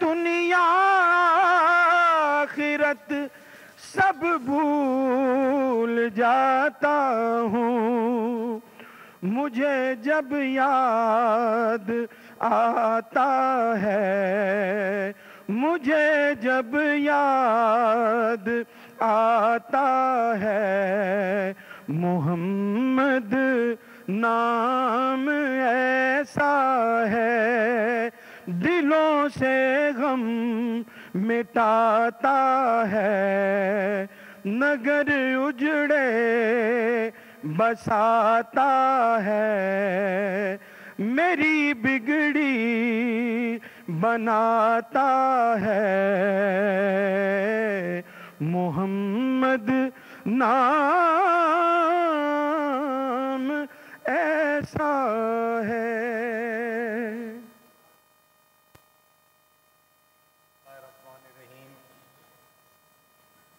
दुनिया आखिरत सब भूल जाता हूँ। मुझे जब याद आता है, मुझे जब याद आता है, मोहम्मद नाम ऐसा है, दिलों से गम मिटाता है, नगर उजड़े बसाता है, मेरी बिगड़ी बनाता है, मोहम्मद नाम ऐसा है।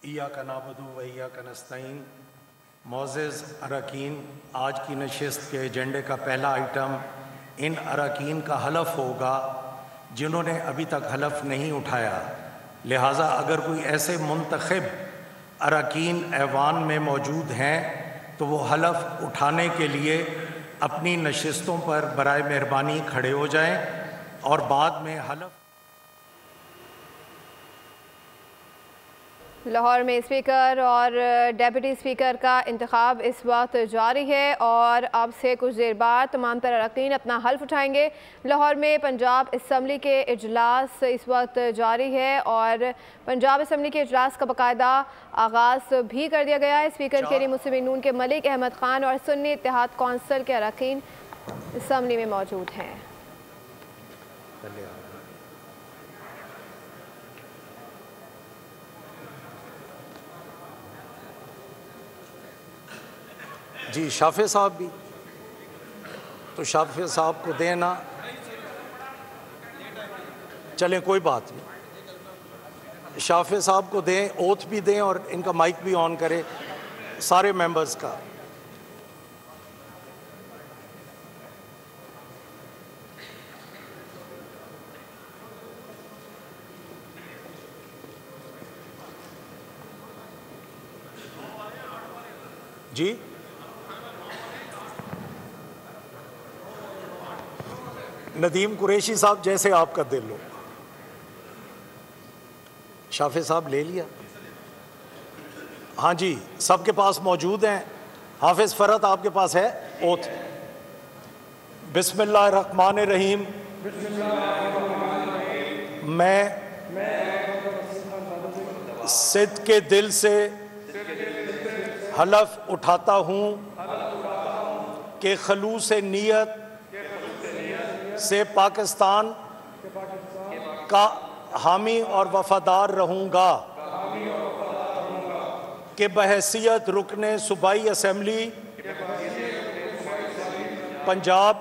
इय्याका नअबुदु व इय्याका नस्तईन। मोअज़्ज़िज़ अरकान, आज की नशिस्त के एजेंडे का पहला आइटम इन अरकान का हलफ होगा जिन्होंने अभी तक हलफ नहीं उठाया। लिहाजा अगर कोई ऐसे मुंतखब अरकान ऐवान में मौजूद हैं तो वो हलफ उठाने के लिए अपनी नशिस्तों पर बराए मेहरबानी खड़े हो जाएं और बाद में हलफ। लाहौर में स्पीकर और डेप्यूटी स्पीकर का इंतखाब इस वक्त जारी है और अब से कुछ देर बाद तमाम तरह अरकान अपना हल्फ उठाएंगे। लाहौर में पंजाब असम्बली के इजलास इस वक्त जारी है और पंजाब असम्बली के इजलास का बाकायदा आगाज़ भी कर दिया गया है। स्पीकर के लिए मुस्लिम नून के मलिक अहमद खान और सुन्नी इत्तेहाद कौंसिल के अरकान असम्बली में मौजूद हैं। जी शाफे साहब भी, तो शाफे साहब को देना, चलें कोई बात नहीं, शाफे साहब को दें, ओथ भी दें और इनका माइक भी ऑन करें सारे मेंबर्स का। जी नदीम कुरैशी साहब, जैसे आपका दिल हो। शाफे साहब ले लिया? हाँ जी, सबके पास मौजूद हैं। हाफिज फरत आपके पास है ओथ? बिस्मिल्लाहिर्रहमानिर्रहीम। मैं सिद्क़ के दिल से हलफ उठाता हूँ कि खलूस नीयत से पाकिस्तान का हामी और वफादार रहूँगा, कि बहैसियत रुकने सूबाई असम्बली पंजाब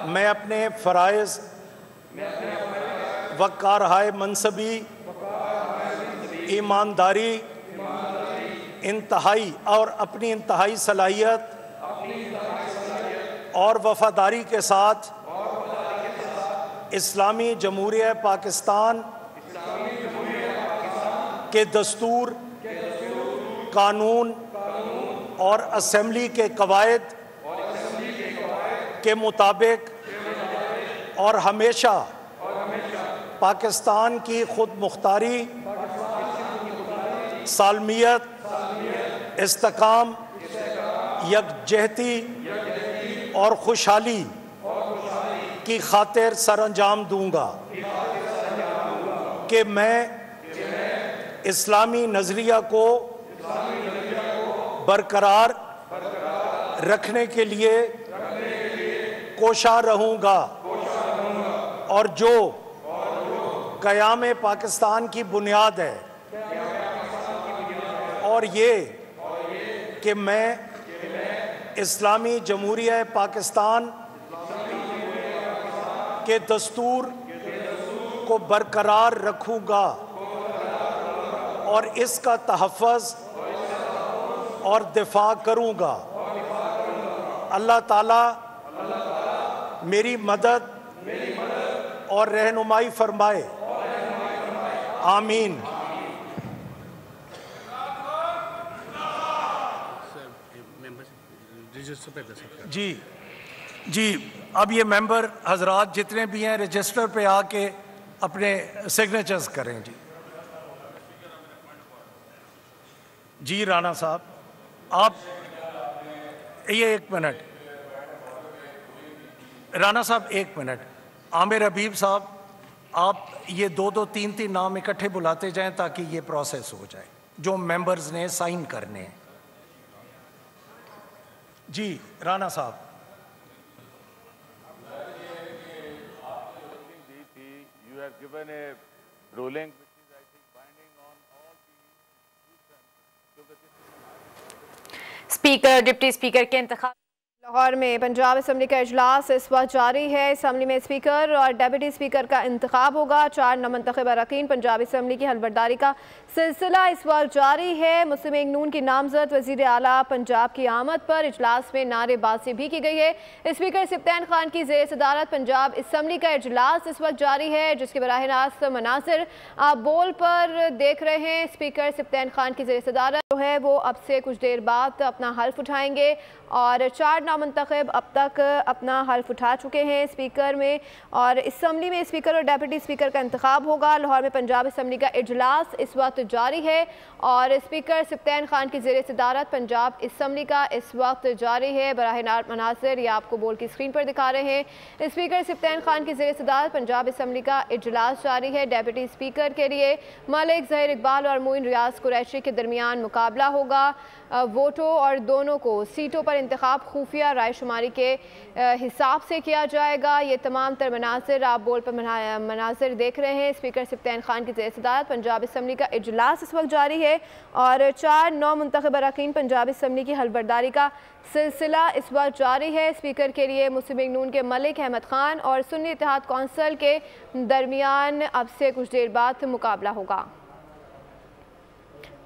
मैं अपने फ़राइज़ व कारहाय मनसबी ईमानदारी इंतहाई और अपनी इंतहाई सलाहियत और वफादारी के साथ इस्लामी जमहूरिया पाकिस्तान के दस्तूर, कानून और असम्बली के कवायद के मुताबिक और हमेशा पाकिस्तान की खुद मुख्तारी, सालमियत, इस्तेकाम, यकजहती और खुशहाली की खातिर सरअंजाम दूंगा, कि मैं इस्लामी नज़रिया को बरकरार रखने के लिए कोशा रहूँगा और जो क़याम पाकिस्तान की बुनियाद है, और ये कि मैं इस्लामी जमहूरिया पाकिस्तान के दस्तूर को बरकरार रखूँगा और इसका तहफ़्फ़ुज़ और दिफा करूँगा। अल्लाह ताला मेरी मदद और रहनुमाई फरमाए। आमीन। जी जी, अब ये मेंबर हजरात जितने भी हैं रजिस्टर पे आके अपने सिग्नेचर्स करें। जी जी राना साहब, आप ये 1 मिनट, राना साहब 1 मिनट, आमिर हबीब साहब आप ये 2-2, 3-3 नाम इकट्ठे बुलाते जाएं ताकि ये प्रोसेस हो जाए जो मेंबर्स ने साइन करने हैं। जी राना साहब, you have given a ruling which is I think binding on all the speaker deputy speaker के इंतखाब। लाहौर में पंजाब असम्बली का इजलास इस वक्त जारी है। असम्बली में स्पीकर और डेप्यूटी स्पीकर का इंतखाब होगा। 4 नामंतखब अरकान पंजाब असम्बली की हलबरदारी का सिलसिला इस वक्त जारी है। मुस्लिम लीग नून की नामजद वज़ीर आला पंजाब की आमद पर इजलास में नारेबाजी भी की गई है। स्पीकर सिप्तान खान की ज़ेर सदारत पंजाब असम्बली का इजलास इस वक्त जारी है, जिसके बराह रास्त मनासिर आप बोल पर देख रहे हैं। स्पीकर सिप्तान खान की ज़ेर सदारत जो है वो अब से कुछ देर बाद अपना हल्फ उठाएंगे और 4 नामंतखब अब तक अपना हल्फ उठा चुके हैं स्पीकर में। और असम्बली में स्पीकर और डेप्यूटी स्पीकर का इंतखाब होगा। लाहौर में पंजाब असम्बली का इजलास इस वक्त जारी है और स्पीकर सिप्तान खान की ज़ेर सदारत पंजाब असम्बली का इस वक्त जारी है। बराह मनासिर ये आपको बोल की स्क्रीन पर दिखा रहे हैं। स्पीकर सिप्तान खान की ज़ेर सदारत पंजाब असम्बली का इजलास जारी है। डेप्यूटी स्पीकर के लिए मलिक ज़हीर इकबाल और मोइन रियाज कुरैशी के दरमियान मुकाबला होगा। वोटों और दोनों को सीटों पर इंतखाब खुफिया रायशुमारी के हिसाब से किया जाएगा। ये तमाम तर मनासिर आप बोल पर मनासिर देख रहे हैं। स्पीकर सिप्तान खान की ज़ेर सदारत पंजाब असम्बली का इजलास इस वक्त जारी है और 4 नामंतखब अरकान पंजाब असम्बली की हलबरदारी का सिलसिला इस वक्त जारी है। स्पीकर के लिए मुस्लिम लीग नून के मलिक अहमद खान और सुन्नी इत्तेहाद कौंसिल के दरमियान अब से कुछ देर बाद मुकाबला होगा।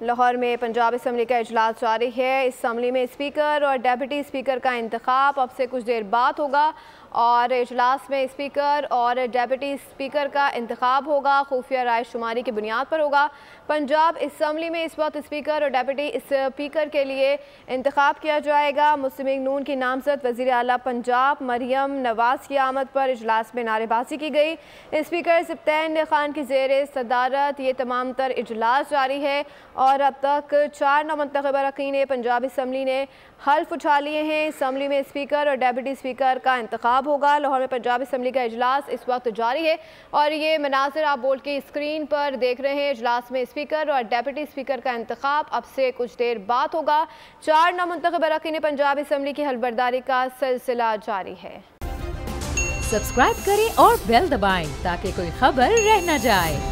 लाहौर में पंजाब असम्बली का इजलास जारी है। असम्बली में स्पीकर और डेप्यूटी स्पीकर का इंतखाब अब से कुछ देर बाद होगा और इजलास में स्पीकर और डेप्यूटी स्पीकर का इंतखाब होगा, खुफिया राय शुमारी की बुनियाद पर होगा। पंजाब असम्बली में इस वक्त स्पीकर और डेप्यूटी स्पीकर के लिए इंतखाब किया जाएगा। मुस्लिम लीग नून की नामजद वज़ीर आला पंजाब मरियम नवाज़ की आमद पर इजलास में नारेबाजी की गई। स्पीकर सिप्तान खान की ज़ेर सदारत ये तमाम तर इजलास जारी है और अब तक 4 नामंतखब अरकान पंजाब असम्बली ने हल्फ उठा लिए हैं। असम्बली में स्पीकर और डेप्यूटी स्पीकर का इंतखाब होगा। लाहौर में पंजाब असम्बली का इजलास इस वक्त जारी है और ये मनासिर आप बोल की स्क्रीन पर देख रहे हैं। इजलास में स्पीकर और डेप्यूटी स्पीकर का इंतखाब अब से कुछ देर बाद होगा। 4 नामंतखब अरकान पंजाब असम्बली की हलबरदारी का सिलसिला जारी है। सब्सक्राइब करें और बेल दबाएं ताकि कोई खबर रह न जाए।